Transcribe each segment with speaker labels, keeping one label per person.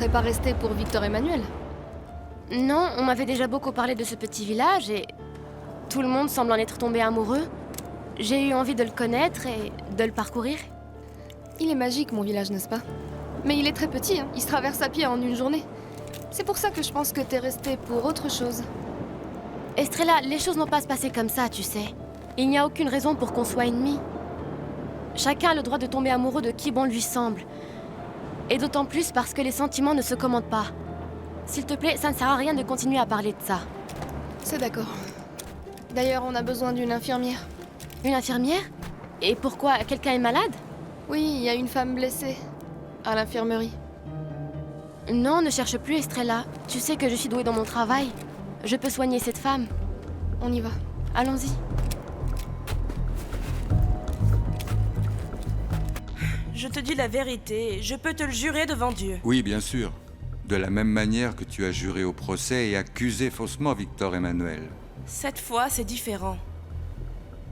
Speaker 1: serais pas resté pour Victor Emmanuel?
Speaker 2: Non, on m'avait déjà beaucoup parlé de ce petit village et tout le monde semble en être tombé amoureux. J'ai eu envie de le connaître et de le parcourir.
Speaker 1: Il est magique, mon village, n'est-ce pas? Mais il est très petit, hein. Il se traverse à pied en une journée. C'est pour ça que je pense que t'es resté pour autre chose.
Speaker 2: Estrella, les choses n'ont pas à se passer comme ça, tu sais. Il n'y a aucune raison pour qu'on soit ennemis. Chacun a le droit de tomber amoureux de qui bon lui semble. Et d'autant plus parce que les sentiments ne se commandent pas. S'il te plaît, ça ne sert à rien de continuer à parler de ça.
Speaker 1: C'est d'accord. D'ailleurs, on a besoin d'une infirmière.
Speaker 2: Une infirmière? Et pourquoi? Quelqu'un est malade?
Speaker 1: Oui, il y a une femme blessée. À l'infirmerie.
Speaker 2: Non, ne cherche plus, Estrella. Tu sais que je suis douée dans mon travail. Je peux soigner cette femme.
Speaker 1: On y va.
Speaker 2: Allons-y.
Speaker 3: Je te dis la vérité, je peux te le jurer devant Dieu.
Speaker 4: Oui, bien sûr. De la même manière que tu as juré au procès et accusé faussement Victor Emmanuel.
Speaker 3: Cette fois, c'est différent.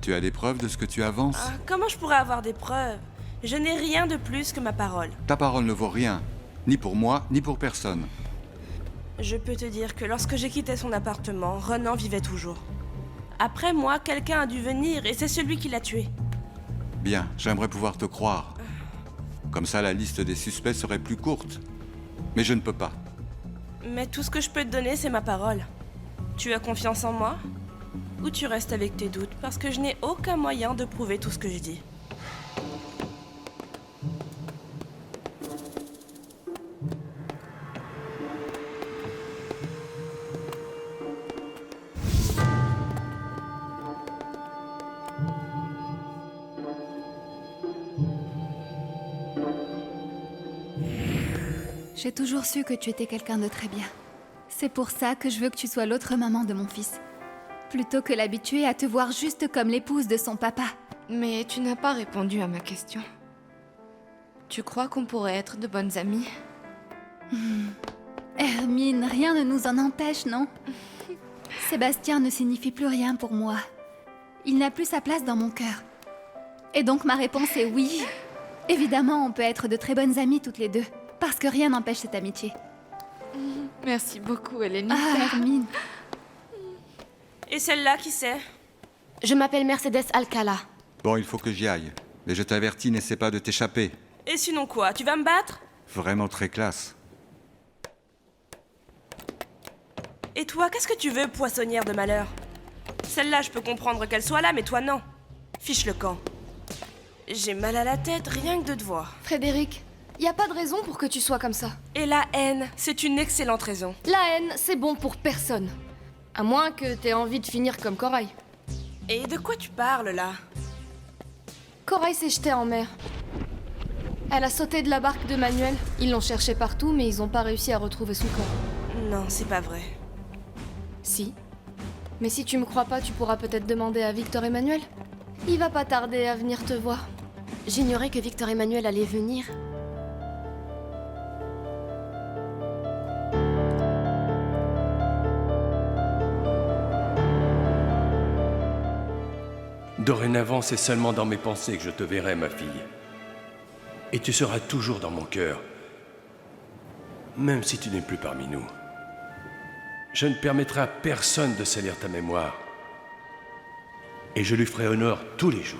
Speaker 4: Tu as des preuves de ce que tu avances?
Speaker 3: Ah, comment je pourrais avoir des preuves? Je n'ai rien de plus que ma parole.
Speaker 4: Ta parole ne vaut rien, ni pour moi, ni pour personne.
Speaker 3: Je peux te dire que lorsque j'ai quitté son appartement, Renan vivait toujours. Après moi, quelqu'un a dû venir et c'est celui qui l'a tué.
Speaker 4: Bien, j'aimerais pouvoir te croire. Comme ça, la liste des suspects serait plus courte. Mais je ne peux pas.
Speaker 3: Mais tout ce que je peux te donner, c'est ma parole. Tu as confiance en moi? Ou tu restes avec tes doutes parce que je n'ai aucun moyen de prouver tout ce que je dis.
Speaker 5: J'ai toujours su que tu étais quelqu'un de très bien. C'est pour ça que je veux que tu sois l'autre maman de mon fils. Plutôt que l'habituer à te voir juste comme l'épouse de son papa.
Speaker 6: Mais tu n'as pas répondu à ma question. Tu crois qu'on pourrait être de bonnes amies?
Speaker 5: Hermine, rien ne nous en empêche, non? Sébastien ne signifie plus rien pour moi. Il n'a plus sa place dans mon cœur. Et donc ma réponse est oui. Évidemment, on peut être de très bonnes amies toutes les deux. Parce que rien n'empêche cette amitié.
Speaker 6: Merci beaucoup, Eleni.
Speaker 5: Ah, Hermine.
Speaker 3: Et celle-là, qui c'est?
Speaker 2: Je m'appelle Mercedes Alcala.
Speaker 4: Bon, il faut que j'y aille. Mais je t'avertis, n'essaie pas de t'échapper.
Speaker 3: Et sinon quoi? Tu vas me battre?
Speaker 4: Vraiment très classe.
Speaker 3: Et toi, qu'est-ce que tu veux, poissonnière de malheur? Celle-là, je peux comprendre qu'elle soit là, mais toi, non. Fiche le camp. J'ai mal à la tête, rien que de te voir.
Speaker 1: Frédéric, y a pas de raison pour que tu sois comme ça.
Speaker 3: Et la haine, c'est une excellente raison.
Speaker 1: La haine, c'est bon pour personne. À moins que t'aies envie de finir comme Corail.
Speaker 3: Et de quoi tu parles, là?
Speaker 1: Corail s'est jetée en mer. Elle a sauté de la barque de Manuel. Ils l'ont cherchée partout, mais ils ont pas réussi à retrouver son corps.
Speaker 3: Non, c'est pas vrai.
Speaker 1: Si. Mais si tu me crois pas, tu pourras peut-être demander à Victor Emmanuel. Il va pas tarder à venir te voir.
Speaker 2: J'ignorais que Victor Emmanuel allait venir.
Speaker 7: Dorénavant, c'est seulement dans mes pensées que je te verrai, ma fille. Et tu seras toujours dans mon cœur, même si tu n'es plus parmi nous. Je ne permettrai à personne de salir ta mémoire. Et je lui ferai honneur tous les jours.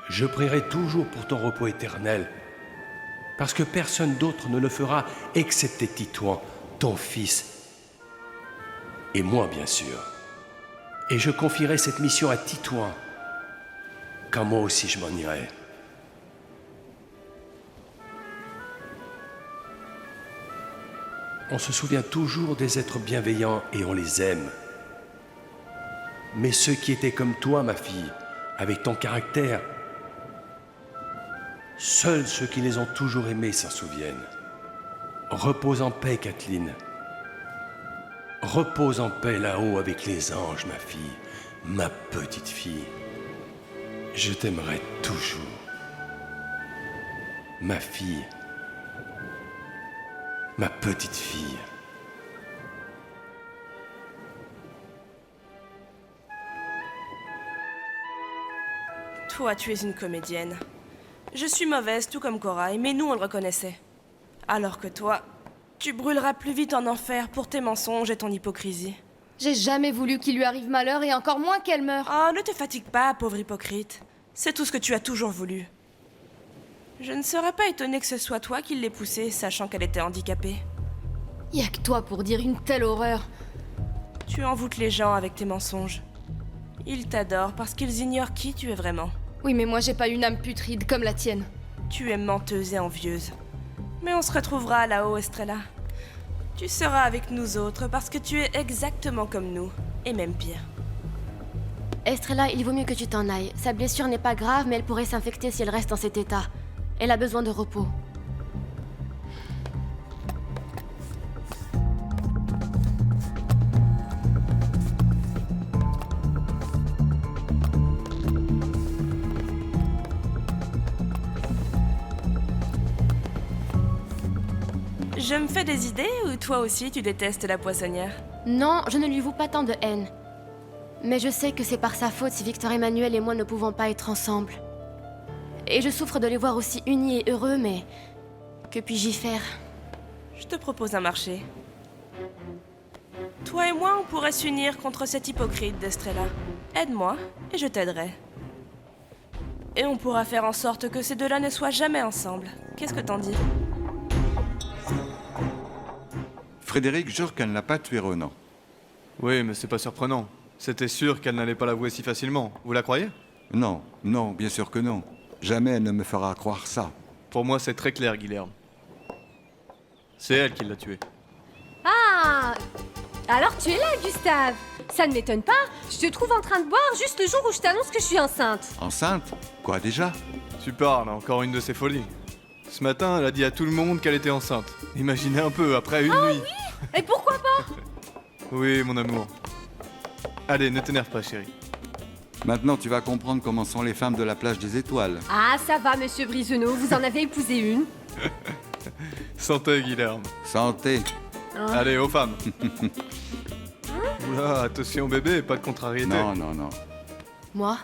Speaker 7: Je prierai toujours pour ton repos éternel, parce que personne d'autre ne le fera, excepté Titouan, ton fils, et moi, bien sûr. Et je confierai cette mission à Titouan, quand moi aussi je m'en irai. On se souvient toujours des êtres bienveillants et on les aime. Mais ceux qui étaient comme toi, ma fille, avec ton caractère, seuls ceux qui les ont toujours aimés s'en souviennent. Repose en paix, Kathleen. Repose en paix là-haut avec les anges, ma fille, ma petite fille. Je t'aimerai toujours. Ma fille, ma petite fille.
Speaker 3: Toi, tu es une comédienne. Je suis mauvaise, tout comme Corail, mais nous, on le reconnaissait. Alors que toi, tu brûleras plus vite en enfer pour tes mensonges et ton hypocrisie.
Speaker 1: J'ai jamais voulu qu'il lui arrive malheur et encore moins qu'elle meure.
Speaker 3: Oh, ne te fatigue pas, pauvre hypocrite. C'est tout ce que tu as toujours voulu. Je ne serais pas étonnée que ce soit toi qui l'aies poussée, sachant qu'elle était handicapée.
Speaker 1: Y a que toi pour dire une telle horreur.
Speaker 3: Tu envoûtes les gens avec tes mensonges. Ils t'adorent parce qu'ils ignorent qui tu es vraiment.
Speaker 1: Oui, mais moi j'ai pas une âme putride comme la tienne.
Speaker 3: Tu es menteuse et envieuse. Mais on se retrouvera là-haut, Estrella. Tu seras avec nous autres parce que tu es exactement comme nous, et même pire.
Speaker 2: Estrella, il vaut mieux que tu t'en ailles. Sa blessure n'est pas grave, mais elle pourrait s'infecter si elle reste dans cet état. Elle a besoin de repos.
Speaker 3: Je me fais des idées ou toi aussi tu détestes la poissonnière?
Speaker 2: Non, je ne lui voue pas tant de haine. Mais je sais que c'est par sa faute si Victor Emmanuel et moi ne pouvons pas être ensemble. Et je souffre de les voir aussi unis et heureux, mais... que puis-je y faire?
Speaker 3: Je te propose un marché. Toi et moi, on pourrait s'unir contre cette hypocrite d'Estrella. Aide-moi, et je t'aiderai. Et on pourra faire en sorte que ces deux-là ne soient jamais ensemble. Qu'est-ce que t'en dis?
Speaker 4: Frédéric jure qu'elle n'a pas tué Renan.
Speaker 8: Oui, mais c'est pas surprenant. C'était sûr qu'elle n'allait pas l'avouer si facilement. Vous la croyez?
Speaker 4: Non, non, bien sûr que non. Jamais elle ne me fera croire ça.
Speaker 8: Pour moi, c'est très clair, Guilherme. C'est elle qui l'a tué.
Speaker 9: Ah! Alors tu es là, Gustave. Ça ne m'étonne pas. Je te trouve en train de boire juste le jour où je t'annonce que je suis enceinte.
Speaker 4: Enceinte? Quoi déjà?
Speaker 8: Tu parles, encore une de ses folies. Ce matin, elle a dit à tout le monde qu'elle était enceinte. Imaginez un peu, après une nuit.
Speaker 9: Et pourquoi pas?
Speaker 8: Oui, mon amour. Allez, ne t'énerve pas, chérie.
Speaker 4: Maintenant, tu vas comprendre comment sont les femmes de la plage des étoiles.
Speaker 9: Ah, ça va, monsieur Briseneau. Vous en avez épousé une.
Speaker 8: Santé, Guilherme.
Speaker 4: Santé.
Speaker 8: Allez, aux femmes. Oula, attention bébé, pas de contrariété.
Speaker 4: Non, non, non.
Speaker 2: Moi?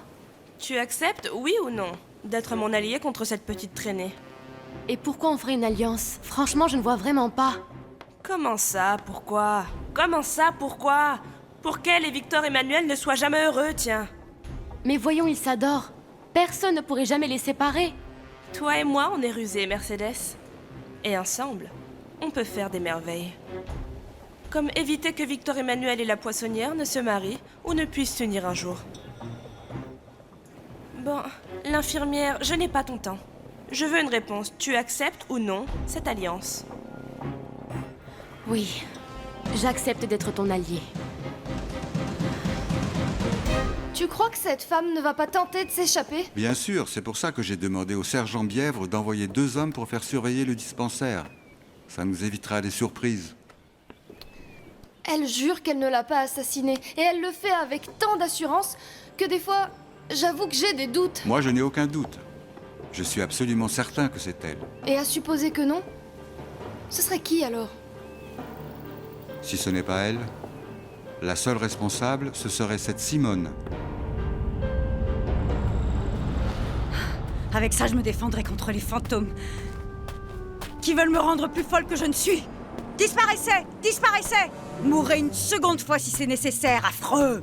Speaker 3: Tu acceptes, oui ou non, d'être mon allié contre cette petite traînée?
Speaker 2: Et pourquoi on ferait une alliance? Franchement, je ne vois vraiment pas.
Speaker 3: Comment ça, pourquoi? Comment ça, pourquoi? Pour qu'elle et Victor Emmanuel ne soient jamais heureux, tiens.
Speaker 2: Mais voyons, ils s'adorent. Personne ne pourrait jamais les séparer.
Speaker 3: Toi et moi, on est rusés, Mercedes. Et ensemble, on peut faire des merveilles. Comme éviter que Victor Emmanuel et la poissonnière ne se marient ou ne puissent s'unir un jour. Bon, l'infirmière, je n'ai pas ton temps. Je veux une réponse. Tu acceptes ou non cette alliance?
Speaker 2: Oui, j'accepte d'être ton allié.
Speaker 1: Tu crois que cette femme ne va pas tenter de s'échapper?
Speaker 4: Bien sûr, c'est pour ça que j'ai demandé au sergent Bièvre d'envoyer 2 hommes pour faire surveiller le dispensaire. Ça nous évitera des surprises.
Speaker 1: Elle jure qu'elle ne l'a pas assassinée, et elle le fait avec tant d'assurance que des fois, j'avoue que j'ai des doutes.
Speaker 4: Moi, je n'ai aucun doute. Je suis absolument certain que c'est elle.
Speaker 1: Et à supposer que non, ce serait qui alors?
Speaker 4: Si ce n'est pas elle, la seule responsable, ce serait cette Simone.
Speaker 10: Avec ça, je me défendrai contre les fantômes qui veulent me rendre plus folle que je ne suis. Disparaissez! Disparaissez! Mourrez une seconde fois si c'est nécessaire, affreux!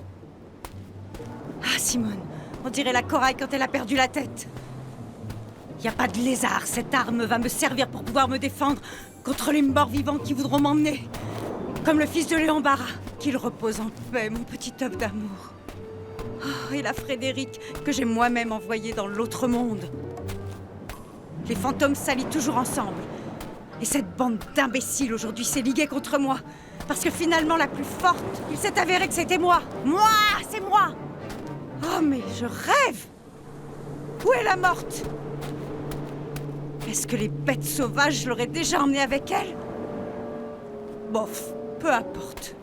Speaker 10: Ah, Simone, on dirait la corail quand elle a perdu la tête. Y a pas de lézard, cette arme va me servir pour pouvoir me défendre contre les morts vivants qui voudront m'emmener. Comme le fils de Léon Barra, qu'il repose en paix, mon petit œuf d'amour. Oh, et la Frédéric que j'ai moi-même envoyée dans l'autre monde. Les fantômes s'allient toujours ensemble. Et cette bande d'imbéciles aujourd'hui s'est liguée contre moi. Parce que finalement, la plus forte, il s'est avéré que c'était moi. Moi, c'est moi. Oh, mais je rêve. Où est la morte? Est-ce que les bêtes sauvages l'auraient déjà emmenée avec elle? Bof, peu importe.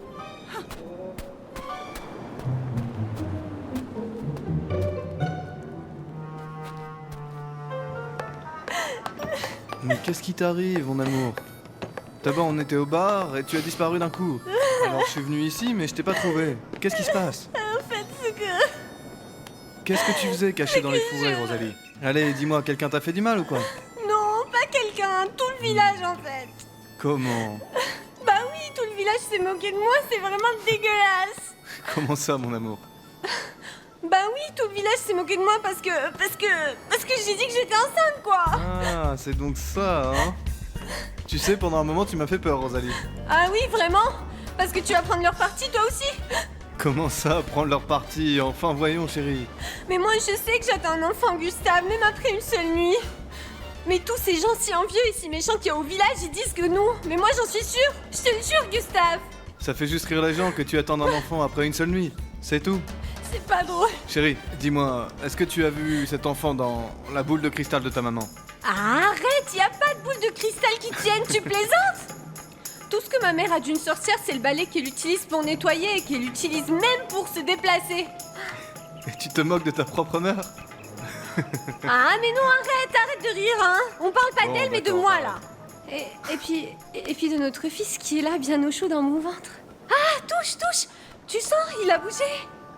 Speaker 8: Mais qu'est-ce qui t'arrive, mon amour? D'abord, on était au bar et tu as disparu d'un coup. Alors, je suis venu ici, mais je t'ai pas trouvé. Qu'est-ce qui se passe?
Speaker 10: En fait, c'est que...
Speaker 8: Qu'est-ce que tu faisais caché dans les fourrés, Rosalie? Allez, dis-moi, quelqu'un t'a fait du mal ou quoi?
Speaker 10: Non, pas quelqu'un.
Speaker 9: rien. Tout le village, en fait.
Speaker 8: Comment?
Speaker 9: Bah oui, tout le village s'est moqué de moi. C'est vraiment dégueulasse.
Speaker 8: Comment ça, mon amour?
Speaker 9: Bah oui, tout le village s'est moqué de moi parce que j'ai dit que j'étais enceinte, quoi.
Speaker 8: Ah, c'est donc ça, hein? Tu sais, pendant un moment, tu m'as fait peur, Rosalie.
Speaker 9: Ah oui, vraiment? Parce que tu vas prendre leur parti, toi aussi?
Speaker 8: Comment ça, prendre leur parti? Enfin, voyons, chérie.
Speaker 9: Mais moi, je sais que j'attends un enfant, Gustave, même après une seule nuit. Mais tous ces gens si envieux et si méchants qu'il y a au village, ils disent que non. Mais moi, j'en suis sûre. Je te le jure, Gustave.
Speaker 8: Ça fait juste rire les gens que tu attendes un enfant après une seule nuit. C'est tout.
Speaker 9: C'est pas drôle.
Speaker 8: Chérie, dis-moi, est-ce que tu as vu cet enfant dans la boule de cristal de ta maman?
Speaker 9: Arrête, y a pas de boule de cristal qui tienne, tu plaisantes? Tout ce que ma mère a d'une sorcière, c'est le balai qu'elle utilise pour nettoyer et qu'elle utilise même pour se déplacer.
Speaker 8: Et tu te moques de ta propre mère?
Speaker 9: Ah mais non, arrête de rire, hein. On parle pas
Speaker 8: Bon,
Speaker 9: d'elle, mais de
Speaker 8: d'accord,
Speaker 9: moi,
Speaker 8: ça va.
Speaker 9: là. Et puis de notre fils qui est là, bien au chaud dans mon ventre. Ah, touche. Tu sens, il a bougé.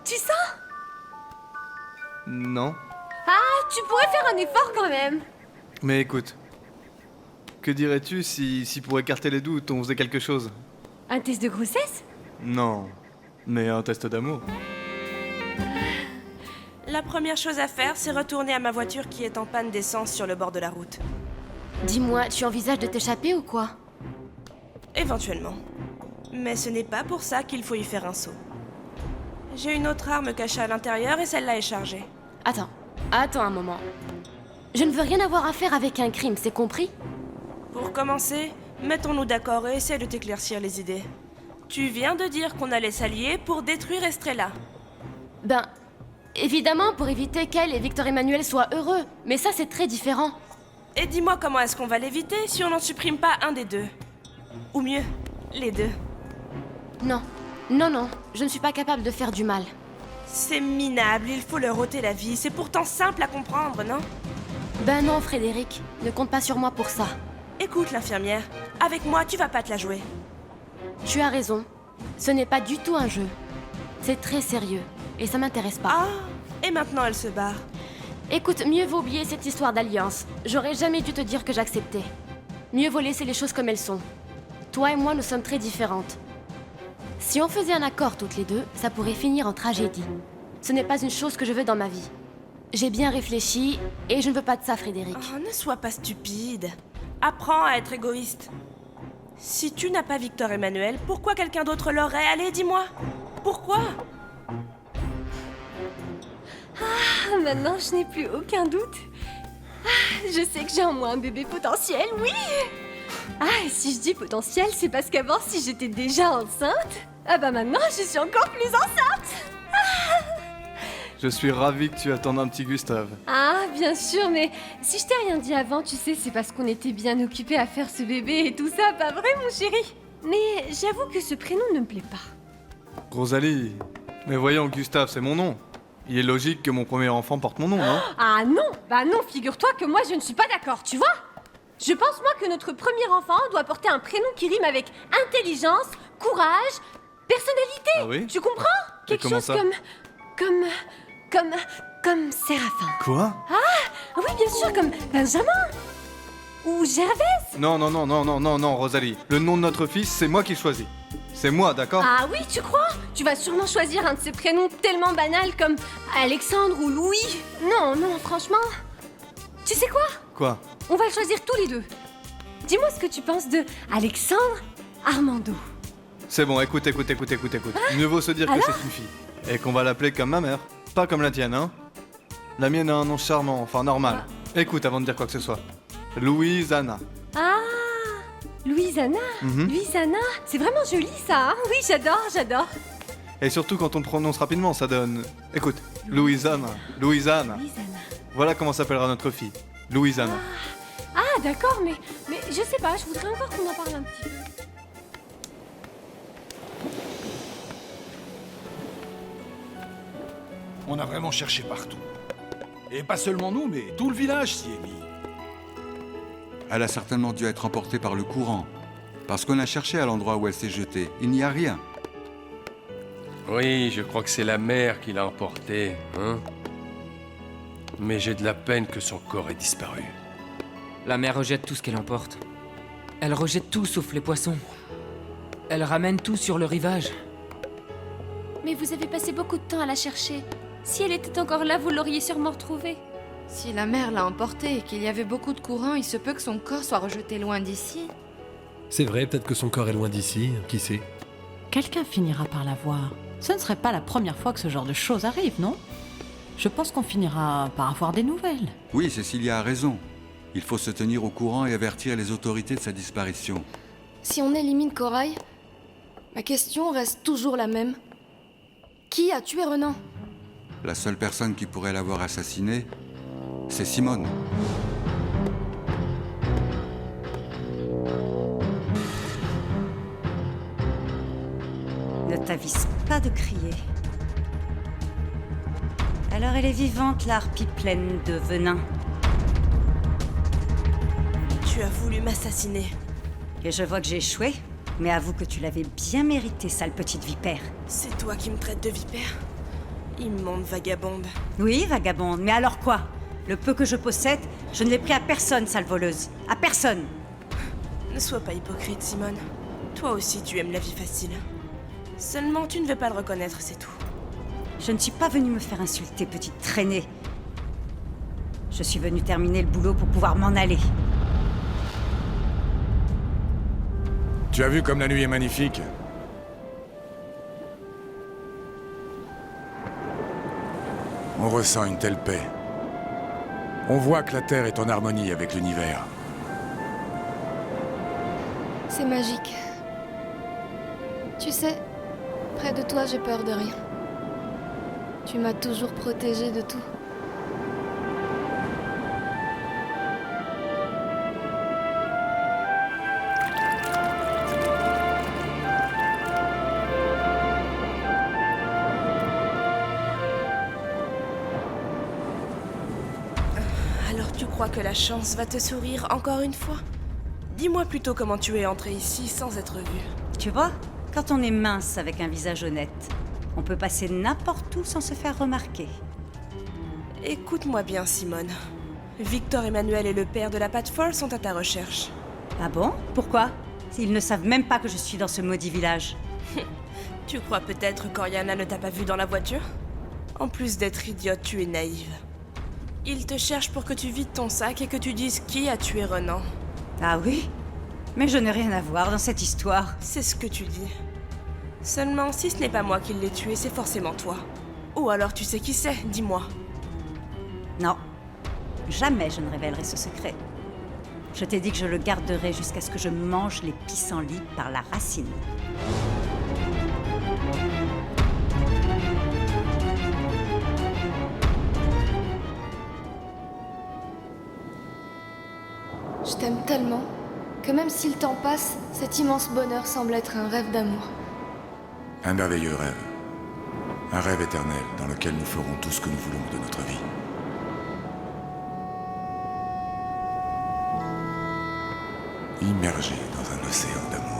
Speaker 9: Tu sens?
Speaker 8: Non.
Speaker 9: Ah, tu pourrais faire un effort quand même.
Speaker 8: Mais écoute, que dirais-tu si pour écarter les doutes, on faisait quelque chose?
Speaker 9: Un test de grossesse?
Speaker 8: Non, mais un test d'amour.
Speaker 3: La première chose à faire, c'est retourner à ma voiture qui est en panne d'essence sur le bord de la route.
Speaker 2: Dis-moi, tu envisages de t'échapper ou quoi?
Speaker 3: Éventuellement. Mais ce n'est pas pour ça qu'il faut y faire un saut. J'ai une autre arme cachée à l'intérieur et celle-là est chargée.
Speaker 2: Attends un moment. Je ne veux rien avoir à faire avec un crime, c'est compris?
Speaker 3: Pour commencer, mettons-nous d'accord et essaie de t'éclaircir les idées. Tu viens de dire qu'on allait s'allier pour détruire Estrella.
Speaker 2: Ben, évidemment pour éviter qu'elle et Victor Emmanuel soient heureux, mais ça c'est très différent.
Speaker 3: Et dis-moi comment est-ce qu'on va l'éviter si on n'en supprime pas un des deux. Ou mieux, les deux.
Speaker 2: Non, je ne suis pas capable de faire du mal.
Speaker 3: C'est minable, il faut leur ôter la vie. C'est pourtant simple à comprendre, non?
Speaker 2: Ben non, Frédéric, ne compte pas sur moi pour ça.
Speaker 3: Écoute, l'infirmière, avec moi, tu vas pas te la jouer.
Speaker 2: Tu as raison, ce n'est pas du tout un jeu. C'est très sérieux, et ça m'intéresse pas.
Speaker 3: Ah, et maintenant elle se barre.
Speaker 2: Écoute, mieux vaut oublier cette histoire d'alliance. J'aurais jamais dû te dire que j'acceptais. Mieux vaut laisser les choses comme elles sont. Toi et moi, nous sommes très différentes. Si on faisait un accord toutes les deux, ça pourrait finir en tragédie. Ce n'est pas une chose que je veux dans ma vie. J'ai bien réfléchi, et je ne veux pas de ça, Frédéric.
Speaker 3: Oh, ne sois pas stupide. Apprends à être égoïste. Si tu n'as pas Victor Emmanuel, pourquoi quelqu'un d'autre l'aurait? Allez, dis-moi. Pourquoi?
Speaker 9: Ah, maintenant, je n'ai plus aucun doute. Ah, je sais que j'ai en moi un bébé potentiel, oui. Ah, et si je dis potentiel, c'est parce qu'avant, si j'étais déjà enceinte, ah bah maintenant, je suis encore plus enceinte.
Speaker 8: Je suis ravi que tu attendes un petit Gustave.
Speaker 9: Ah, bien sûr, mais si je t'ai rien dit avant, tu sais, c'est parce qu'on était bien occupés à faire ce bébé et tout ça, pas vrai, mon chéri? Mais j'avoue que ce prénom ne me plaît pas.
Speaker 8: Rosalie, mais voyons, Gustave, c'est mon nom. Il est logique que mon premier enfant porte mon nom, non?
Speaker 9: Ah non, bah non, figure-toi que moi, je ne suis pas d'accord, tu vois? Je pense, moi, que notre premier enfant doit porter un prénom qui rime avec intelligence, courage, personnalité.
Speaker 8: Ah oui?
Speaker 9: Tu comprends? Quelque
Speaker 8: comment
Speaker 9: chose
Speaker 8: ça?
Speaker 9: comme Séraphin.
Speaker 8: Quoi?
Speaker 9: Ah oui, bien sûr, comme Benjamin. Ou Gervais.
Speaker 8: Non, Rosalie. Le nom de notre fils, c'est moi qui choisis. C'est moi, d'accord?
Speaker 9: Ah oui, tu crois? Tu vas sûrement choisir un de ces prénoms tellement banals comme Alexandre ou Louis. Non, franchement. Tu sais quoi?
Speaker 8: Quoi?
Speaker 9: On va le choisir tous les deux. Dis-moi ce que tu penses de Alexandre Armando.
Speaker 8: C'est bon, écoute. Mieux vaut se dire que c'est une fille. Et qu'on va l'appeler comme ma mère. Pas comme la tienne, hein? La mienne a un nom charmant, enfin normal. Écoute avant de dire quoi que ce soit. Louise-Anna.
Speaker 9: Ah, Louise-Anna. Louise-Anna, c'est vraiment joli ça, hein? Oui, j'adore.
Speaker 8: Et surtout quand on le prononce rapidement, ça donne... Écoute, Louise-Anna.
Speaker 9: Louise-Anna.
Speaker 8: Voilà comment s'appellera notre fille. Louise-Anna.
Speaker 9: Ah, d'accord, mais je sais pas, je voudrais encore qu'on en parle un petit peu.
Speaker 11: On a vraiment cherché partout. Et pas seulement nous, mais tout le village s'y est mis.
Speaker 4: Elle a certainement dû être emportée par le courant. Parce qu'on a cherché à l'endroit où elle s'est jetée. Il n'y a rien.
Speaker 7: Oui, je crois que c'est la mer qui l'a emportée, hein? Mais j'ai de la peine que son corps ait disparu.
Speaker 12: La mer rejette tout ce qu'elle emporte. Elle rejette tout sauf les poissons. Elle ramène tout sur le rivage.
Speaker 9: Mais vous avez passé beaucoup de temps à la chercher. Si elle était encore là, vous l'auriez sûrement retrouvée.
Speaker 6: Si la mer l'a emportée et qu'il y avait beaucoup de courant, il se peut que son corps soit rejeté loin d'ici.
Speaker 13: C'est vrai, peut-être que son corps est loin d'ici, qui sait.
Speaker 14: Quelqu'un finira par la voir. Ce ne serait pas la première fois que ce genre de choses arrive, non? Je pense qu'on finira par avoir des nouvelles.
Speaker 4: Oui, Cécilia a raison. Il faut se tenir au courant et avertir les autorités de sa disparition.
Speaker 1: Si on élimine Corail, ma question reste toujours la même. Qui a tué Renan?
Speaker 4: La seule personne qui pourrait l'avoir assassiné, c'est Simone.
Speaker 10: Ne t'avise pas de crier. Alors elle est vivante, la harpie pleine de venin.
Speaker 3: Tu as voulu m'assassiner.
Speaker 10: Et je vois que j'ai échoué, mais avoue que tu l'avais bien mérité, sale petite vipère.
Speaker 3: C'est toi qui me traites de vipère? Immonde vagabonde.
Speaker 10: Oui, vagabonde, mais alors quoi? Le peu que je possède, je ne l'ai pris à personne, sale voleuse. À personne.
Speaker 3: Ne sois pas hypocrite, Simone. Toi aussi, tu aimes la vie facile. Seulement, tu ne veux pas le reconnaître, c'est tout.
Speaker 10: Je ne suis pas venue me faire insulter, petite traînée. Je suis venue terminer le boulot pour pouvoir m'en aller.
Speaker 11: Tu as vu comme la nuit est magnifique? On ressent une telle paix. On voit que la Terre est en harmonie avec l'univers.
Speaker 1: C'est magique. Tu sais, près de toi, j'ai peur de rien. Tu m'as toujours protégée de tout.
Speaker 3: Alors tu crois que la chance va te sourire encore une fois? Dis-moi plutôt comment tu es entrée ici sans être vue.
Speaker 10: Tu vois, quand on est mince avec un visage honnête, on peut passer n'importe où sans se faire remarquer.
Speaker 3: Écoute-moi bien, Simone. Victor Emmanuel et le père de la Patte Folle sont à ta recherche.
Speaker 10: Ah bon? Pourquoi? Ils ne savent même pas que je suis dans ce maudit village.
Speaker 3: Tu crois peut-être qu'Oriana ne t'a pas vue dans la voiture? En plus d'être idiote, tu es naïve. Ils te cherchent pour que tu vides ton sac et que tu dises qui a tué Renan.
Speaker 10: Ah oui? Mais je n'ai rien à voir dans cette histoire.
Speaker 3: C'est ce que tu dis. Seulement, si ce n'est pas moi qui l'ai tué, c'est forcément toi. Ou alors tu sais qui c'est, dis-moi.
Speaker 10: Non. Jamais je ne révélerai ce secret. Je t'ai dit que je le garderai jusqu'à ce que je mange les pissenlits par la racine.
Speaker 1: Je t'aime tellement que même si le temps passe, cet immense bonheur semble être un rêve d'amour.
Speaker 11: Un merveilleux rêve. Un rêve éternel dans lequel nous ferons tout ce que nous voulons de notre vie. Immergés dans un océan d'amour.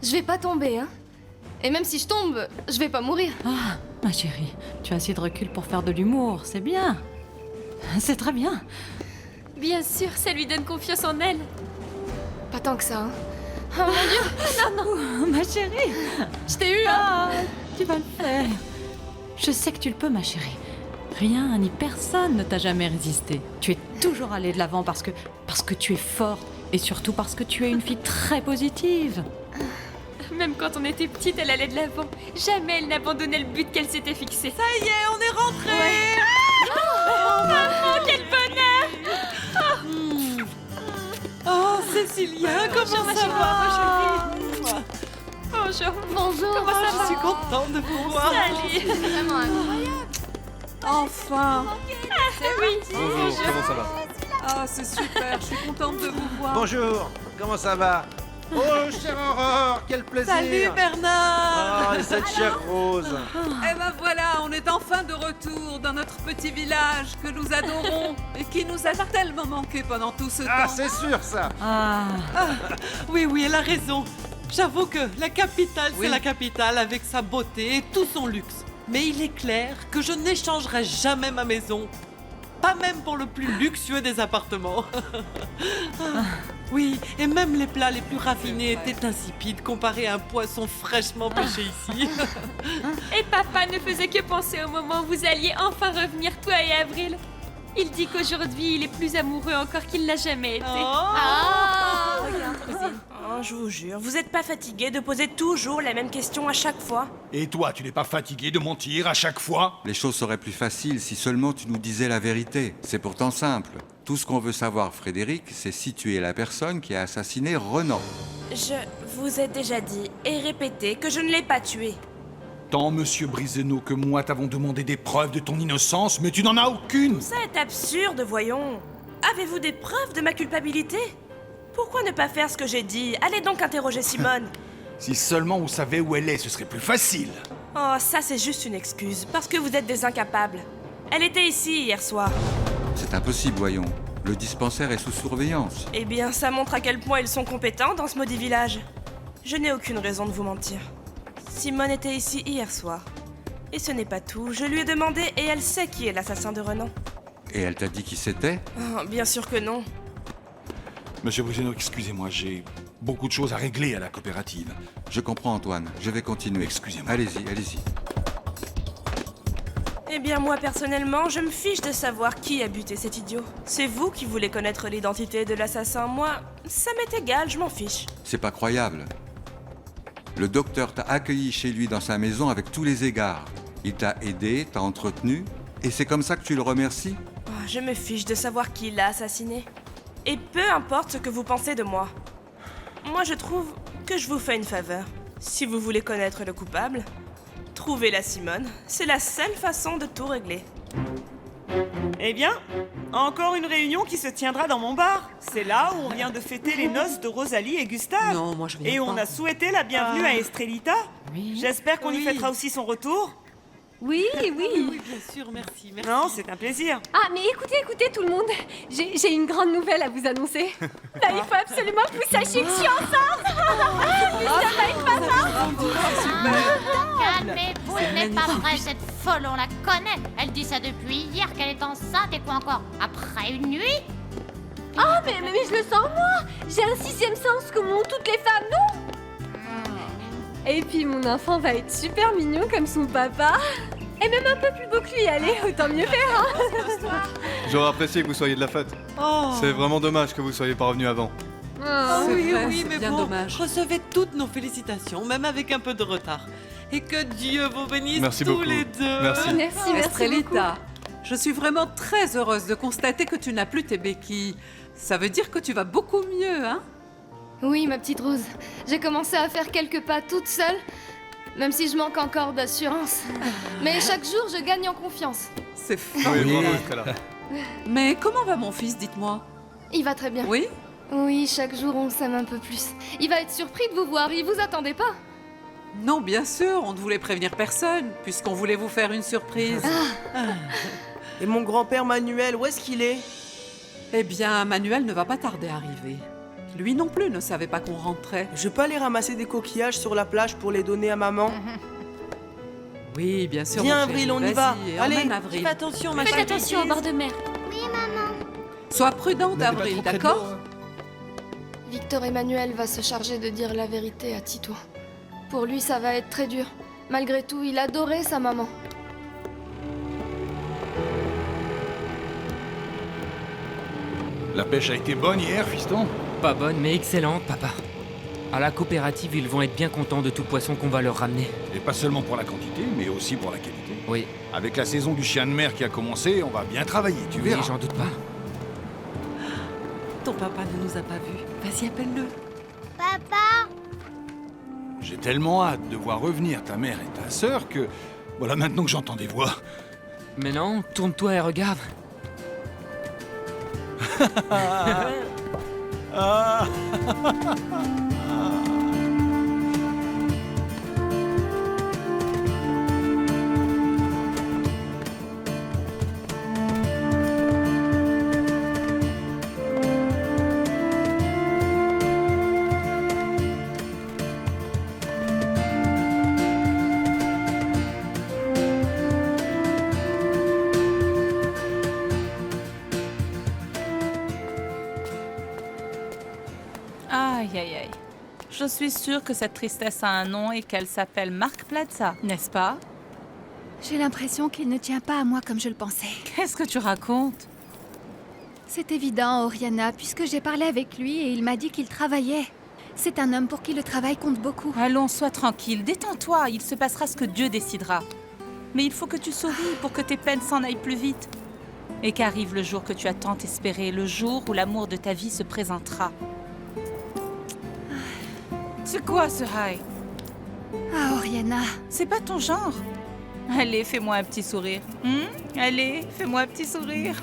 Speaker 1: Je vais pas tomber, hein. Et même si je tombe, je vais pas mourir.
Speaker 14: Ah, ma chérie, tu as assez de recul pour faire de l'humour, c'est bien. C'est très bien.
Speaker 9: Bien sûr, ça lui donne confiance en elle.
Speaker 1: Pas tant que ça, hein. Oh mon Dieu.
Speaker 14: Non, non. Ma chérie.
Speaker 1: Je t'ai eu, hein.
Speaker 14: Ah, tu vas le faire. Je sais que tu le peux, ma chérie. Rien ni personne ne t'a jamais résisté. Tu es toujours allée de l'avant parce que tu es forte et surtout parce que tu es une fille très positive.
Speaker 15: Même quand on était petite, elle allait de l'avant. Jamais elle n'abandonnait le but qu'elle s'était fixé.
Speaker 16: Ça y est, on est rentrés.
Speaker 15: Oh, maman, quel bonheur!
Speaker 16: Oh, Cécilia, comment ça va?
Speaker 15: Bonjour.
Speaker 2: Bonjour.
Speaker 15: Comment ça va?
Speaker 16: Je suis contente de vous voir.
Speaker 15: Salut.
Speaker 2: C'est vraiment incroyable.
Speaker 16: Enfin.
Speaker 15: Oui.
Speaker 8: Bonjour, comment ça va?
Speaker 16: Ah, c'est super, je suis contente de vous voir.
Speaker 17: Bonjour, comment ça va? Oh, chère Aurore, quel plaisir!
Speaker 16: Salut Bernard.
Speaker 17: Oh, et cette chère Rose!
Speaker 16: Eh ben voilà, on est enfin de retour dans notre petit village que nous adorons et qui nous a tellement manqué pendant tout ce
Speaker 17: Ah,
Speaker 16: temps.
Speaker 17: c'est sûr ça!
Speaker 16: Oui, elle a raison. J'avoue que la capitale,
Speaker 17: Oui.
Speaker 16: c'est la capitale avec sa beauté et tout son luxe. Mais il est clair que je n'échangerai jamais ma maison. Pas même pour le plus luxueux des appartements. Oui, et même les plats les plus raffinés étaient insipides comparés à un poisson fraîchement pêché ici.
Speaker 15: Et papa ne faisait que penser au moment où vous alliez enfin revenir, toi et Avril. Il dit qu'aujourd'hui, il est plus amoureux encore qu'il n'a jamais été.
Speaker 3: Regarde, cousine. Oh, je vous jure, vous êtes pas fatiguée de poser toujours la même question à chaque fois?
Speaker 11: Et toi, tu n'es pas fatigué de mentir à chaque fois?
Speaker 4: Les choses seraient plus faciles si seulement tu nous disais la vérité. C'est pourtant simple. Tout ce qu'on veut savoir, Frédéric, c'est si tu es la personne qui a assassiné Renan.
Speaker 3: Je vous ai déjà dit et répété que je ne l'ai pas tué.
Speaker 11: Tant Monsieur Briseneau que moi t'avons demandé des preuves de ton innocence, mais tu n'en as aucune!
Speaker 3: Ça est absurde, voyons. Avez-vous des preuves de ma culpabilité? Pourquoi ne pas faire ce que j'ai dit? Allez donc interroger Simone.
Speaker 11: Si seulement on savait où elle est, ce serait plus facile!
Speaker 3: Oh, ça c'est juste une excuse, parce que vous êtes des incapables. Elle était ici hier soir.
Speaker 4: C'est impossible, voyons. Le dispensaire est sous surveillance.
Speaker 3: Eh bien, ça montre à quel point ils sont compétents dans ce maudit village. Je n'ai aucune raison de vous mentir. Simone était ici hier soir. Et ce n'est pas tout, je lui ai demandé et elle sait qui est l'assassin de Renan.
Speaker 4: Et elle t'a dit qui c'était?
Speaker 3: Oh, bien sûr que non.
Speaker 11: Monsieur Briseneau, excusez-moi, j'ai beaucoup de choses à régler à la coopérative.
Speaker 4: Je comprends, Antoine. Je vais continuer.
Speaker 11: Excusez-moi.
Speaker 4: Allez-y, allez-y.
Speaker 3: Eh bien, moi personnellement, je me fiche de savoir qui a buté cet idiot. C'est vous qui voulez connaître l'identité de l'assassin. Moi, ça m'est égal, je m'en fiche.
Speaker 4: C'est pas croyable. Le docteur t'a accueilli chez lui dans sa maison avec tous les égards. Il t'a aidé, t'a entretenu, et c'est comme ça que tu le remercies?
Speaker 3: Oh, je me fiche de savoir qui l'a assassiné. Et peu importe ce que vous pensez de moi. Moi, je trouve que je vous fais une faveur. Si vous voulez connaître le coupable, trouvez la Simone. C'est la seule façon de tout régler.
Speaker 18: Eh bien, encore une réunion qui se tiendra dans mon bar. C'est là où on vient de fêter les noces de Rosalie et Gustave.
Speaker 16: Non, moi je viens
Speaker 18: Et
Speaker 16: pas.
Speaker 18: on a souhaité la bienvenue à Estrelita. J'espère qu'on y fêtera aussi son retour.
Speaker 9: Oui.
Speaker 16: Oui, bien sûr, merci.
Speaker 18: Non, c'est un plaisir.
Speaker 9: Ah, mais écoutez tout le monde. J'ai une grande nouvelle à vous annoncer. Là, il faut absolument que vous sachiez que je suis enceinte. Gustave va être papa.
Speaker 19: Calmez-vous, elle n'est pas vraie, cette folle, on la connaît. Elle dit ça depuis hier qu'elle est enceinte et quoi encore? Après une nuit?
Speaker 9: Ah, mais je le sens moi. J'ai un 6e sens comme ont toutes les femmes, non? Et puis mon enfant va être super mignon comme son papa. Et même un peu plus beau que lui, allez, autant mieux faire, hein.
Speaker 8: J'aurais apprécié que vous soyez de la fête.
Speaker 16: Oh.
Speaker 8: C'est vraiment dommage que vous soyez pas revenu avant.
Speaker 16: Oui,
Speaker 14: vrai,
Speaker 16: oui,
Speaker 14: c'est
Speaker 16: mais
Speaker 14: bien
Speaker 16: bon,
Speaker 14: dommage.
Speaker 16: recevez toutes nos félicitations, même avec un peu de retard. Et que Dieu vous bénisse
Speaker 8: Merci
Speaker 16: tous
Speaker 8: beaucoup.
Speaker 16: les deux.
Speaker 8: Merci.
Speaker 14: Estrelita, je suis vraiment très heureuse de constater que tu n'as plus tes béquilles. Ça veut dire que tu vas beaucoup mieux, hein?
Speaker 1: Oui, ma petite Rose. J'ai commencé à faire quelques pas toute seule, même si je manque encore d'assurance. Mais chaque jour, je gagne en confiance.
Speaker 14: C'est
Speaker 8: Oui,
Speaker 14: formidable.
Speaker 8: bravo, Estrella.
Speaker 14: Mais comment va mon fils, dites-moi?
Speaker 1: Il va très bien.
Speaker 14: Oui?
Speaker 1: Oui, chaque jour, on s'aime un peu plus. Il va être surpris de vous voir, il vous attendait pas.
Speaker 14: Non, bien sûr, on ne voulait prévenir personne, puisqu'on voulait vous faire une surprise.
Speaker 18: Et mon grand-père Manuel, où est-ce qu'il est?
Speaker 14: Eh bien, Manuel ne va pas tarder à arriver. Lui non plus ne savait pas qu'on rentrait.
Speaker 18: Je peux aller ramasser des coquillages sur la plage pour les donner à maman?
Speaker 14: Oui, bien sûr.
Speaker 18: Viens
Speaker 14: mon chéri,
Speaker 18: Avril, on y
Speaker 14: vas-y,
Speaker 18: va.
Speaker 14: et
Speaker 18: Allez,
Speaker 14: emmène Avril.
Speaker 18: fais attention, ma
Speaker 15: Faites
Speaker 18: chérie.
Speaker 15: attention au bord de mer.
Speaker 14: Sois prudente, Avril, d'accord?
Speaker 1: Victor Emmanuel va se charger de dire la vérité à Tito. Pour lui, ça va être très dur. Malgré tout, il adorait sa maman.
Speaker 11: La pêche a été bonne hier, fiston?
Speaker 12: Pas bonne, mais excellente, papa. À la coopérative, ils vont être bien contents de tout poisson qu'on va leur ramener.
Speaker 20: Et pas seulement pour la quantité, mais aussi pour la qualité.
Speaker 12: Oui.
Speaker 20: Avec la saison du chien de mer qui a commencé, on va bien travailler, tu verras.
Speaker 12: Oui, j'en doute pas.
Speaker 14: Ton papa ne nous a pas vus. Vas-y, appelle-le.
Speaker 19: Papa!
Speaker 20: J'ai tellement hâte de voir revenir ta mère et ta sœur que... Voilà, maintenant que j'entends des voix.
Speaker 12: Mais non, tourne-toi et regarde.
Speaker 20: Ah.
Speaker 21: Aïe, aïe, aïe. Je suis sûre que cette tristesse a un nom et qu'elle s'appelle Mark Plaza, n'est-ce pas?
Speaker 5: J'ai l'impression qu'il ne tient pas à moi comme je le pensais.
Speaker 21: Qu'est-ce que tu racontes?
Speaker 5: C'est évident, Oriana, puisque j'ai parlé avec lui et il m'a dit qu'il travaillait. C'est un homme pour qui le travail compte beaucoup.
Speaker 21: Allons, sois tranquille, détends-toi, il se passera ce que Dieu décidera. Mais il faut que tu souris pour que tes peines s'en aillent plus vite. Et qu'arrive le jour que tu as tant espéré, le jour où l'amour de ta vie se présentera. C'est quoi ce high?
Speaker 5: Ah, Oriana.
Speaker 21: C'est pas ton genre. Allez, fais-moi un petit sourire. Allez, fais-moi un petit sourire.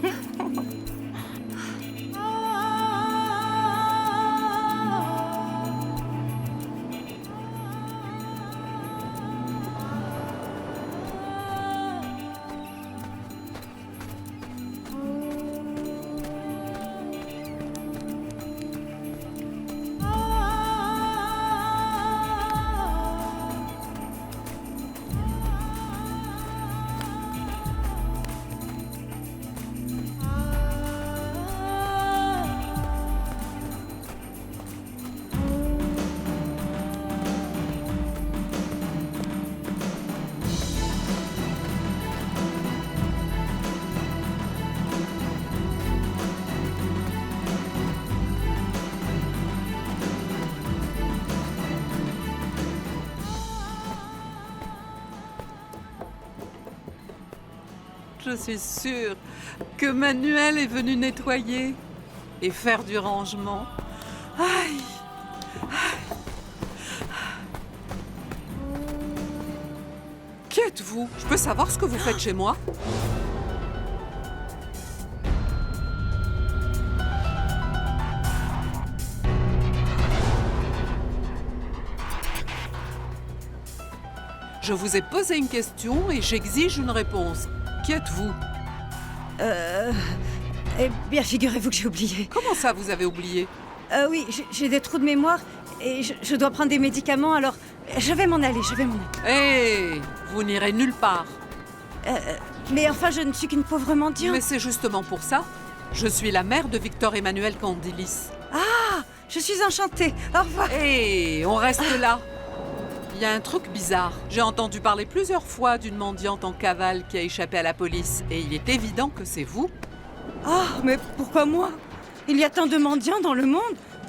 Speaker 16: Je suis sûre que Manuel est venu nettoyer et faire du rangement. Aïe! Qui êtes-vous? Je peux savoir ce que vous faites chez moi? Je vous ai posé une question et j'exige une réponse. Qui êtes-vous?
Speaker 10: Eh bien, figurez-vous que j'ai oublié.
Speaker 16: Comment ça, vous avez oublié?
Speaker 10: Oui, j'ai des trous de mémoire et je dois prendre des médicaments, alors je vais m'en aller,
Speaker 16: Hé, vous n'irez nulle part.
Speaker 10: Mais enfin, je ne suis qu'une pauvre mendiante.
Speaker 16: Mais c'est justement pour ça. Je suis la mère de Victor Emmanuel Candilis.
Speaker 10: Ah, je suis enchantée. Au revoir.
Speaker 16: Hé, on reste là. Il y a un truc bizarre. J'ai entendu parler plusieurs fois d'une mendiante en cavale qui a échappé à la police. Et il est évident que c'est vous.
Speaker 10: Oh, mais pourquoi moi? Il y a tant de mendiants dans le monde.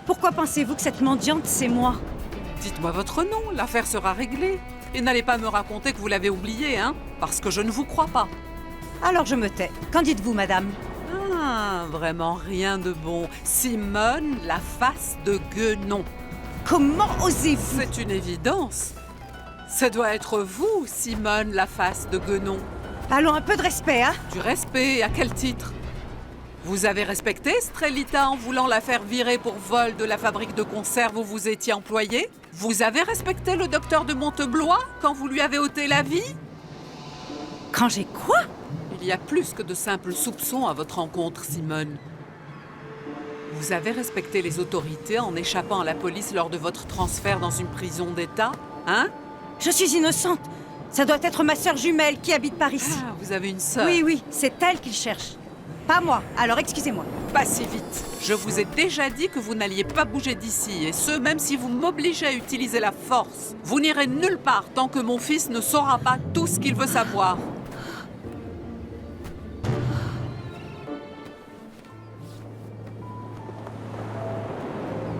Speaker 10: Pourquoi pensez-vous que cette mendiante, c'est moi?
Speaker 16: Dites-moi votre nom, l'affaire sera réglée. Et n'allez pas me raconter que vous l'avez oublié, hein? Parce que je ne vous crois pas.
Speaker 10: Alors je me tais. Qu'en dites-vous, madame?
Speaker 16: Ah, vraiment rien de bon. Simone, la face de Guenon.
Speaker 10: Comment osez-vous?
Speaker 16: C'est une évidence. Ça doit être vous, Simone, la face de Guenon.
Speaker 10: Allons, un peu de respect, hein?
Speaker 16: Du respect, à quel titre? Vous avez respecté Strelita en voulant la faire virer pour vol de la fabrique de conserve où vous étiez employé? Vous avez respecté le docteur de Monteblois quand vous lui avez ôté la vie?
Speaker 10: Quand j'ai quoi?
Speaker 16: Il y a plus que de simples soupçons à votre encontre, Simone. Vous avez respecté les autorités en échappant à la police lors de votre transfert dans une prison d'État, hein?
Speaker 10: Je suis innocente. Ça doit être ma sœur jumelle qui habite par ici.
Speaker 16: Ah, vous avez une sœur?
Speaker 10: Oui, c'est elle qu'il cherche. Pas moi, alors excusez-moi.
Speaker 16: Pas si vite. Je vous ai déjà dit que vous n'alliez pas bouger d'ici, et ce, même si vous m'obligez à utiliser la force. Vous n'irez nulle part tant que mon fils ne saura pas tout ce qu'il veut savoir.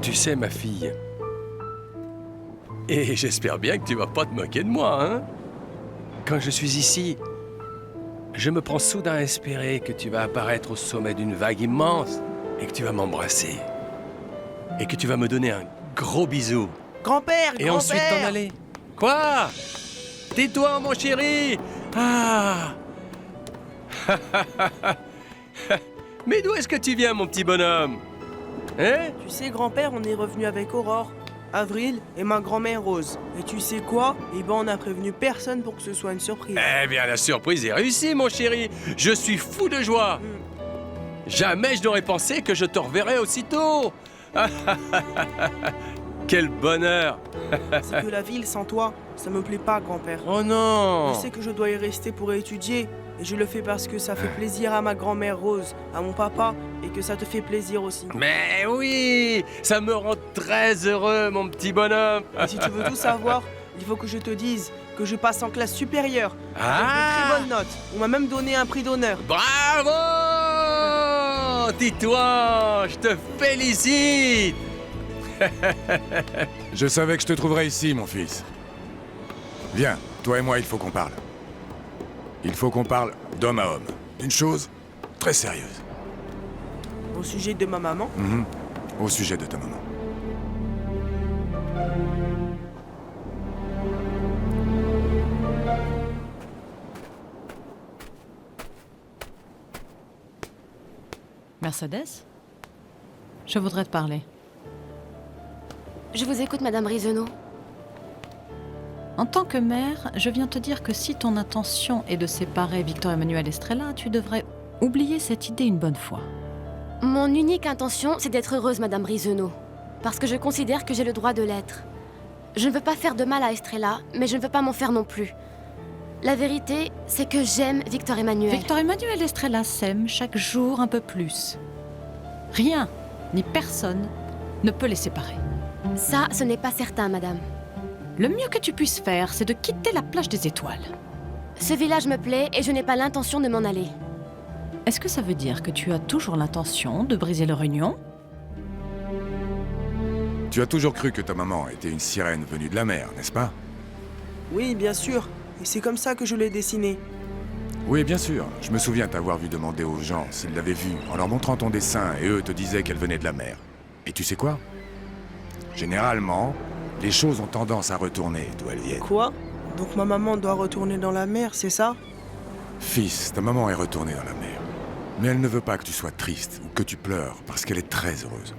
Speaker 7: Tu sais, ma fille, Et j'espère bien que tu vas pas te moquer de moi, hein? Quand je suis ici, je me prends soudain à espérer que tu vas apparaître au sommet d'une vague immense et que tu vas m'embrasser. Et que tu vas me donner un gros bisou.
Speaker 17: Grand-père,
Speaker 7: Et ensuite t'en aller. Quoi? Tais-toi, mon chéri! Ah! Mais d'où est-ce que tu viens, mon petit bonhomme? Hein?
Speaker 17: Tu sais, grand-père, on est revenu avec Aurore, Avril et ma grand-mère Rose. Et tu sais quoi? Eh ben, on n'a prévenu personne pour que ce soit une surprise.
Speaker 7: Eh bien, la surprise est réussie, mon chéri. Je suis fou de joie. Jamais je n'aurais pensé que je te reverrais aussitôt. Quel bonheur.
Speaker 17: C'est que la ville sans toi, ça me plaît pas, grand-père.
Speaker 7: Oh non.
Speaker 17: Je sais que je dois y rester pour étudier. Et je le fais parce que ça fait plaisir à ma grand-mère Rose, à mon papa, et que ça te fait plaisir aussi.
Speaker 7: Mais oui, ça me rend très heureux, mon petit bonhomme.
Speaker 17: Et si tu veux tout savoir, il faut que je te dise que je passe en classe supérieure, avec de très bonnes notes. On m'a même donné un prix d'honneur.
Speaker 7: Bravo! Dis-toi, je te félicite.
Speaker 11: Je savais que je te trouverais ici, mon fils. Viens, toi et moi, il faut qu'on parle. Il faut qu'on parle d'homme à homme. D'une chose très sérieuse.
Speaker 17: Au sujet de ma maman?
Speaker 11: Au sujet de ta maman.
Speaker 14: Mercedes? Je voudrais te parler.
Speaker 2: Je vous écoute, Madame Risenot.
Speaker 14: En tant que mère, je viens te dire que si ton intention est de séparer Victor Emmanuel Estrella, tu devrais oublier cette idée une bonne fois.
Speaker 2: Mon unique intention, c'est d'être heureuse, Madame Risenot. Parce que je considère que j'ai le droit de l'être. Je ne veux pas faire de mal à Estrella, mais je ne veux pas m'en faire non plus. La vérité, c'est que j'aime Victor Emmanuel.
Speaker 14: Victor Emmanuel Estrella s'aime chaque jour un peu plus. Rien, ni personne, ne peut les séparer.
Speaker 2: Ça, ce n'est pas certain, Madame.
Speaker 14: Le mieux que tu puisses faire, c'est de quitter la plage des étoiles.
Speaker 2: Ce village me plaît et je n'ai pas l'intention de m'en aller.
Speaker 14: Est-ce que ça veut dire que tu as toujours l'intention de briser leur union?
Speaker 11: Tu as toujours cru que ta maman était une sirène venue de la mer, n'est-ce pas?
Speaker 17: Oui, bien sûr. Et c'est comme ça que je l'ai dessinée.
Speaker 11: Oui, bien sûr. Je me souviens t'avoir vu demander aux gens s'ils l'avaient vue en leur montrant ton dessin et eux te disaient qu'elle venait de la mer. Et tu sais quoi? Généralement, les choses ont tendance à retourner d'où elles viennent.
Speaker 17: Quoi? Donc ma maman doit retourner dans la mer, c'est ça?
Speaker 11: Fils, ta maman est retournée dans la mer. Mais elle ne veut pas que tu sois triste ou que tu pleures parce qu'elle est très heureuse.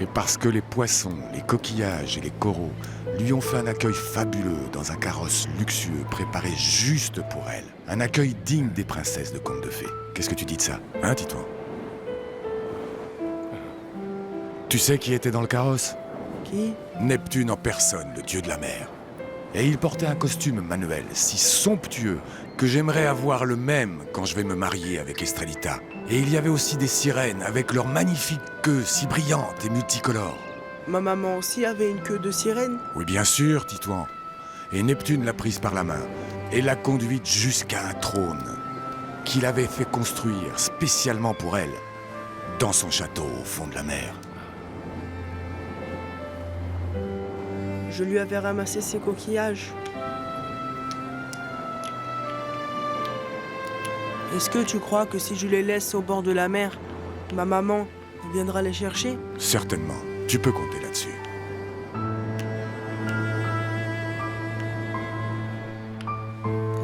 Speaker 11: Et parce que les poissons, les coquillages et les coraux lui ont fait un accueil fabuleux dans un carrosse luxueux préparé juste pour elle. Un accueil digne des princesses de contes de fées. Qu'est-ce que tu dis de ça, hein, Titouan? Tu sais qui était dans le carrosse?
Speaker 17: Qui?
Speaker 11: Neptune en personne, le dieu de la mer. Et il portait un costume manuel si somptueux que j'aimerais avoir le même quand je vais me marier avec Estrellita. Et il y avait aussi des sirènes avec leurs magnifiques queues si brillantes et multicolores.
Speaker 17: Ma maman aussi avait une queue de sirène?
Speaker 11: Oui, bien sûr, Titouan. Et Neptune l'a prise par la main et l'a conduite jusqu'à un trône qu'il avait fait construire spécialement pour elle, dans son château au fond de la mer.
Speaker 17: Je lui avais ramassé ses coquillages. Est-ce que tu crois que si je les laisse au bord de la mer, ma maman viendra les chercher?
Speaker 11: Certainement. Tu peux compter là-dessus.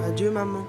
Speaker 17: Adieu, maman.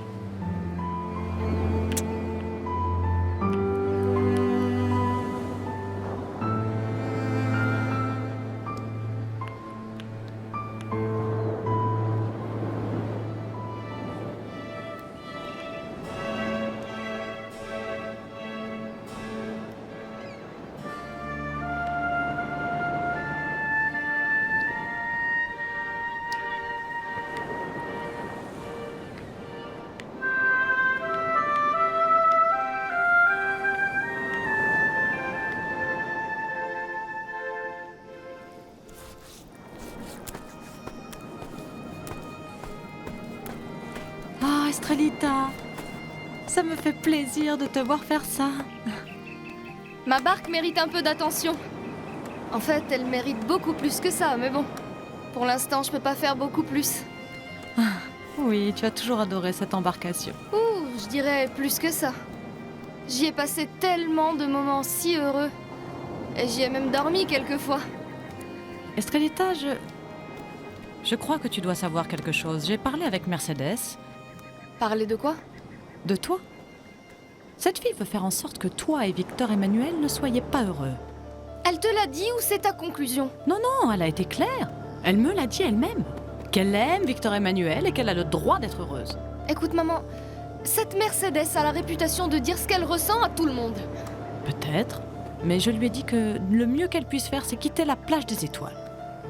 Speaker 14: Ah, Estrellita, ça me fait plaisir de te voir faire ça.
Speaker 1: Ma barque mérite un peu d'attention. En fait, elle mérite beaucoup plus que ça, mais bon. Pour l'instant, je peux pas faire beaucoup plus.
Speaker 14: Oui, tu as toujours adoré cette embarcation.
Speaker 1: Ouh, je dirais plus que ça. J'y ai passé tellement de moments si heureux. Et j'y ai même dormi quelquefois.
Speaker 14: Estrellita, je crois que tu dois savoir quelque chose. J'ai parlé avec Mercedes.
Speaker 1: Parler de quoi?
Speaker 14: De toi. Cette fille veut faire en sorte que toi et Victor Emmanuel ne soyez pas heureux.
Speaker 1: Elle te l'a dit ou c'est ta conclusion?
Speaker 14: Non, non, elle a été claire. Elle me l'a dit elle-même. Qu'elle aime Victor Emmanuel et qu'elle a le droit d'être heureuse.
Speaker 1: Écoute maman, cette Mercedes a la réputation de dire ce qu'elle ressent à tout le monde.
Speaker 14: Peut-être, mais je lui ai dit que le mieux qu'elle puisse faire, c'est quitter la plage des étoiles.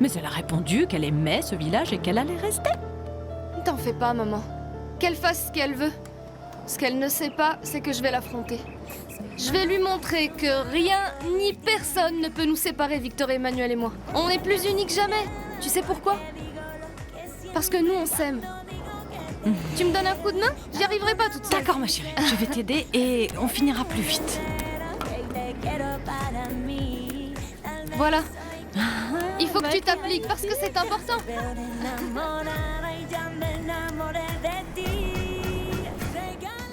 Speaker 14: Mais elle a répondu qu'elle aimait ce village et qu'elle allait rester.
Speaker 1: T'en fais pas maman. Qu'elle fasse ce qu'elle veut. Ce qu'elle ne sait pas, c'est que je vais l'affronter. Je vais lui montrer que rien ni personne ne peut nous séparer, Victor Emmanuel et moi. On est plus unis que jamais. Tu sais pourquoi? Parce que nous, on s'aime. Tu me donnes un coup de main? J'y arriverai pas toute seule.
Speaker 14: D'accord, ma chérie. Je vais t'aider et on finira plus vite.
Speaker 1: Voilà. Il faut que tu t'appliques parce que c'est important.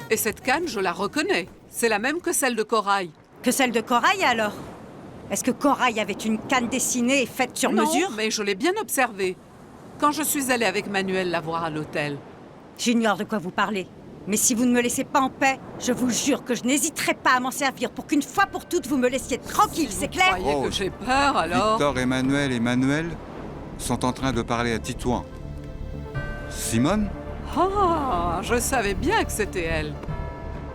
Speaker 16: Et cette canne, je la reconnais. C'est la même que celle de Corail.
Speaker 10: Que celle de Corail alors? Est-ce que Corail avait une canne dessinée et faite sur mesure?
Speaker 16: Non, mais je l'ai bien observée. Quand je suis allée avec Manuel la voir à l'hôtel.
Speaker 10: J'ignore de quoi vous parlez. Mais si vous ne me laissez pas en paix, je vous jure que je n'hésiterai pas à m'en servir pour qu'une fois pour toutes vous me laissiez tranquille, c'est clair?
Speaker 16: Vous croyez que j'ai peur alors?
Speaker 4: Victor Emmanuel et Manuel sont en train de parler à Titouan. Simone?
Speaker 16: Ah, je savais bien que c'était elle.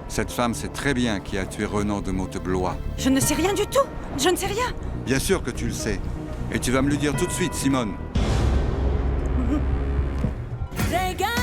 Speaker 4: Cette femme sait très bien qui a tué Renan de Monteblois.
Speaker 10: Je ne sais rien du tout. Je ne sais rien.
Speaker 4: Bien sûr que tu le sais. Et tu vas me le dire tout de suite, Simone.
Speaker 6: They got